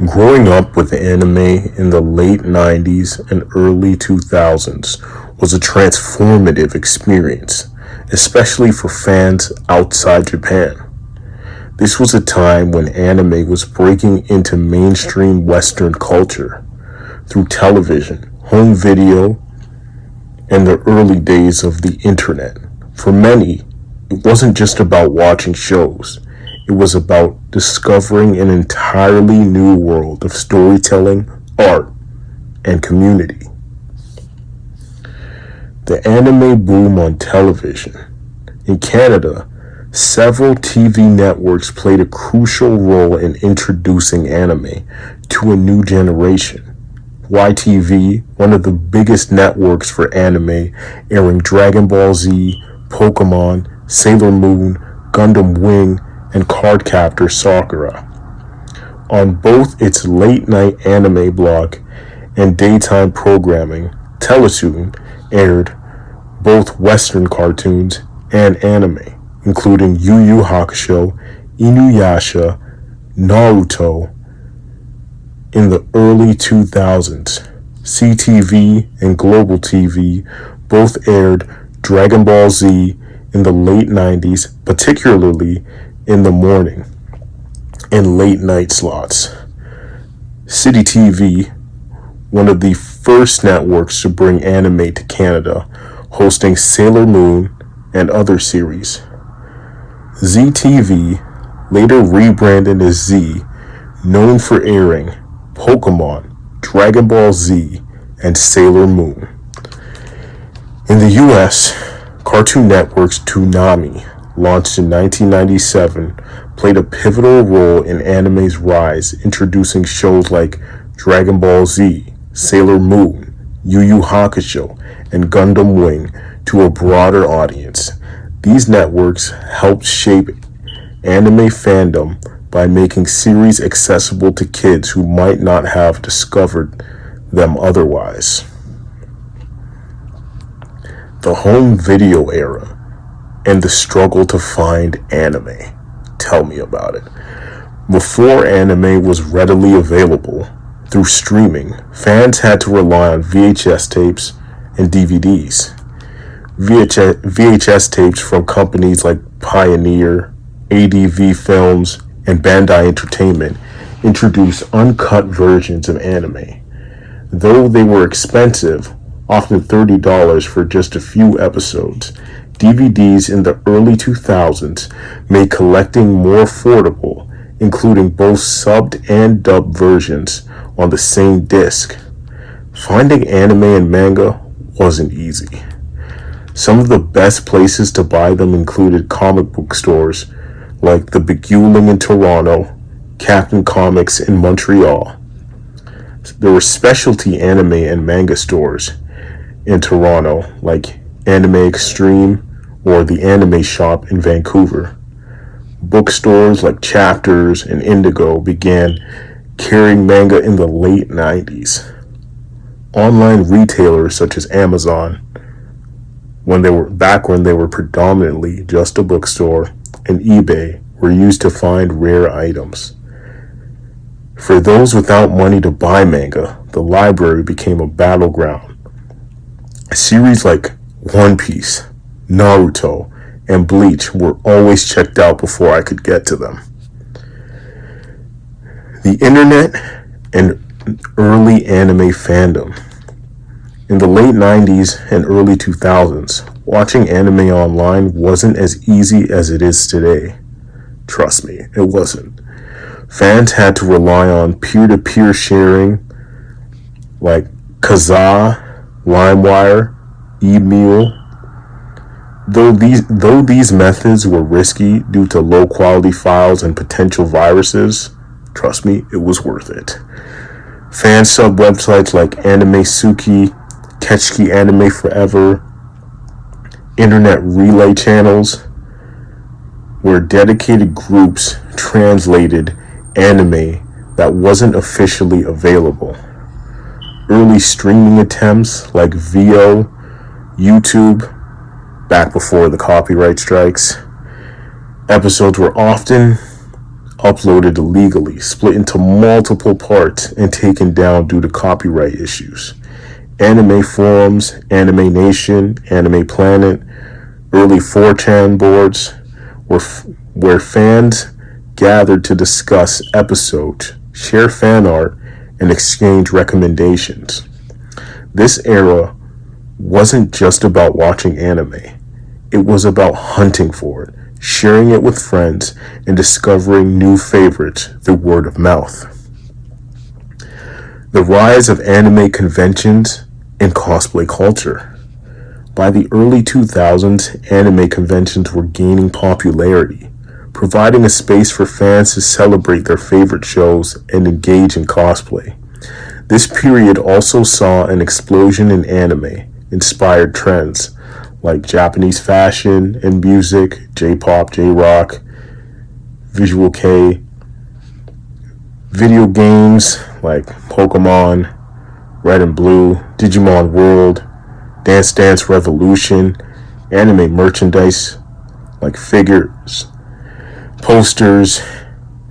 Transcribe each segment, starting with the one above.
Growing up with anime in the late 90s and early 2000s was a transformative experience, especially for fans outside Japan. This was a time when anime was breaking into mainstream Western culture through television, home video, and the early days of the internet. For many, it wasn't just about watching shows. It was about discovering an entirely new world of storytelling, art, and community. The anime boom on television. In Canada, several TV networks played a crucial role in introducing anime to a new generation. YTV, one of the biggest networks for anime, airing Dragon Ball Z, Pokemon, Sailor Moon, Gundam Wing, and Cardcaptor Sakura. On both its late-night anime block and daytime programming, Teletoon aired both Western cartoons and anime, including Yu Yu Hakusho, Inuyasha, Naruto. In the early 2000s, CTV and Global TV both aired Dragon Ball Z in the late 90s, particularly in the morning and late night slots. City TV, one of the first networks to bring anime to Canada, hosting Sailor Moon and other series. ZTV, later rebranded as Z, known for airing Pokemon, Dragon Ball Z, and Sailor Moon. In the US, Cartoon Network's Toonami, launched in 1997, played a pivotal role in anime's rise, introducing shows like Dragon Ball Z, Sailor Moon, Yu Yu Hakusho, and Gundam Wing to a broader audience. These networks helped shape anime fandom by making series accessible to kids who might not have discovered them otherwise. The home video era and the struggle to find anime. Tell me about it. Before anime was readily available through streaming, fans had to rely on VHS tapes and DVDs. VHS tapes from companies like Pioneer, ADV Films, and Bandai Entertainment introduced uncut versions of anime. Though they were expensive, often $30 for just a few episodes, DVDs in the early 2000s made collecting more affordable, including both subbed and dubbed versions on the same disc. Finding anime and manga wasn't easy. Some of the best places to buy them included comic book stores like the Begueling in Toronto, Captain Comics in Montreal. There were specialty anime and manga stores in Toronto like Anime Extreme or the Anime Shop in Vancouver. Bookstores like Chapters and Indigo began carrying manga in the late 90s. Online retailers such as Amazon, when they were predominantly just a bookstore, and eBay were used to find rare items. For those without money to buy manga, the library became a battleground. Series like One Piece, Naruto, and Bleach were always checked out before I could get to them. The internet and early anime fandom. In the late 90s and early 2000s, watching anime online wasn't as easy as it is today. Trust me, it wasn't. Fans had to rely on peer-to-peer sharing like Kazaa, LimeWire, eMule. Though these methods were risky due to low quality files and potential viruses, trust me, it was worth it. Fan sub websites like Anime Suki, Ketchki Anime Forever, internet relay channels, where dedicated groups translated anime that wasn't officially available. Early streaming attempts like Vio, YouTube, back before the copyright strikes. Episodes were often uploaded illegally, split into multiple parts, and taken down due to copyright issues. Anime forums, Anime Nation, Anime Planet, early 4chan boards where fans gathered to discuss episodes, share fan art, and exchange recommendations. This era wasn't just about watching anime. It was about hunting for it, sharing it with friends, and discovering new favorites through word of mouth. The rise of anime conventions and cosplay culture. By the early 2000s, anime conventions were gaining popularity, providing a space for fans to celebrate their favorite shows and engage in cosplay. This period also saw an explosion in anime-inspired trends like Japanese fashion and music, J-pop, J-rock, visual kei, video games like Pokemon, Red and Blue, Digimon World, Dance Dance Revolution, anime merchandise like figures, posters,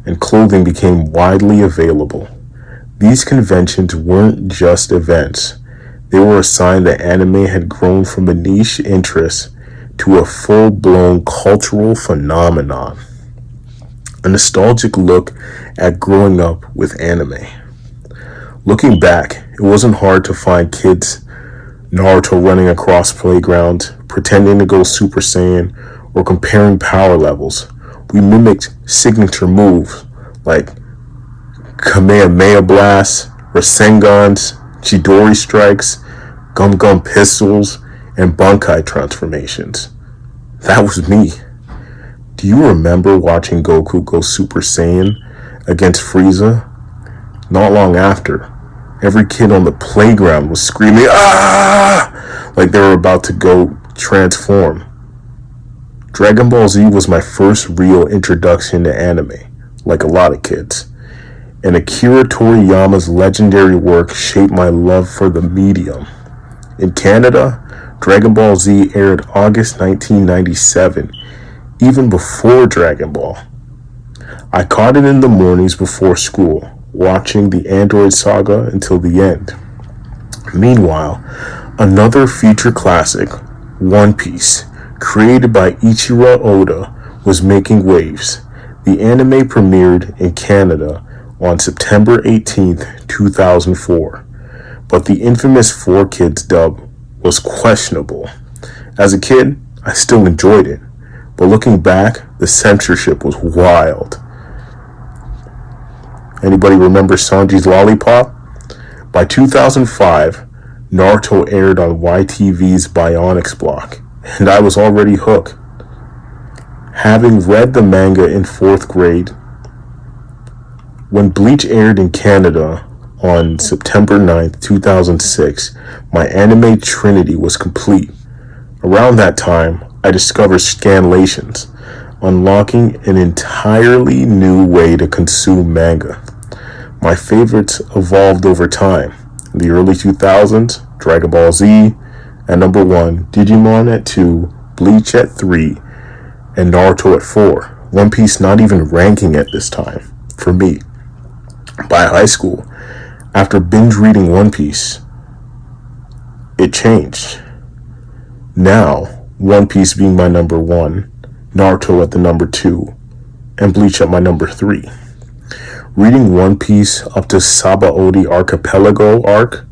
and clothing became widely available. These conventions weren't just events. They were a sign that anime had grown from a niche interest to a full-blown cultural phenomenon. A nostalgic look at growing up with anime. Looking back, it wasn't hard to find kids Naruto running across playgrounds, pretending to go Super Saiyan, or comparing power levels. We mimicked signature moves like Kamehameha Blasts, Rasengans, Chidori Strikes, Gum Gum Pistols, and Bankai transformations. That was me. Do you remember watching Goku go Super Saiyan against Frieza? Not long after, every kid on the playground was screaming, "Ah!" like they were about to go transform. Dragon Ball Z was my first real introduction to anime, like a lot of kids. And Akira Toriyama's legendary work shaped my love for the medium. In Canada, Dragon Ball Z aired August 1997, even before Dragon Ball. I caught it in the mornings before school, watching the Android Saga until the end. Meanwhile, another feature classic, One Piece, created by Ichiro Oda, was making waves. The anime premiered in Canada on September 18th, 2004, but the infamous 4Kids dub was questionable. As a kid, I still enjoyed it, but looking back, the censorship was wild. Anybody remember Sanji's Lollipop? By 2005, Naruto aired on YTV's Bionics block, and I was already hooked. Having read the manga in 4th grade, when Bleach aired in Canada on September 9th, 2006, my anime trinity was complete. Around that time, I discovered scanlations, unlocking an entirely new way to consume manga. My favorites evolved over time. In the early 2000s, Dragon Ball Z at number 1, Digimon at 2, Bleach at 3, and Naruto at 4. One Piece not even ranking at this time, for me. By high school, after binge reading One Piece, it changed. Now, One Piece being my number 1, Naruto at the number 2, and Bleach at my number 3. Reading One Piece up to Sabaody Archipelago arc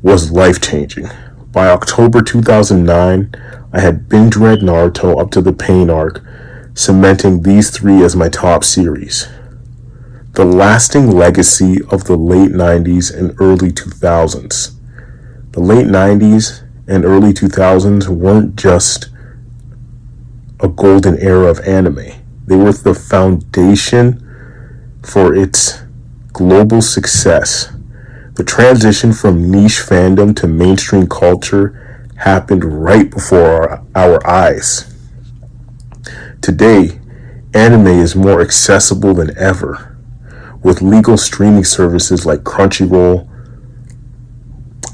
was life-changing. By October 2009, I had binge read Naruto up to the Pain arc, cementing these 3 as my top series. The lasting legacy of the late 90s and early 2000s. The late 90s and early 2000s weren't just a golden era of anime. They were the foundation for its global success. The transition from niche fandom to mainstream culture happened right before our eyes. Today, anime is more accessible than ever, with legal streaming services like Crunchyroll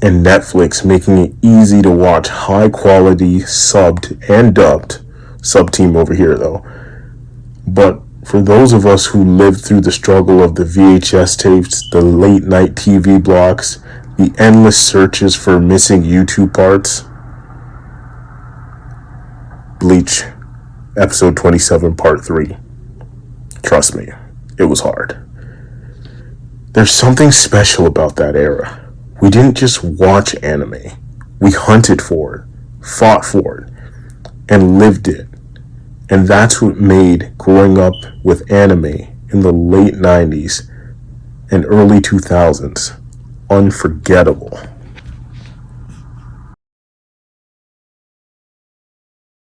and Netflix making it easy to watch high-quality subbed and dubbed, sub-team over here though, but For those of us who lived through the struggle of the VHS tapes, the late night TV blocks, the endless searches for missing YouTube parts, Bleach, episode 27, part 3. Trust me, it was hard. There's something special about that era. We didn't just watch anime. We hunted for it, fought for it, and lived it. And that's what made growing up with anime in the late 90s and early 2000s unforgettable.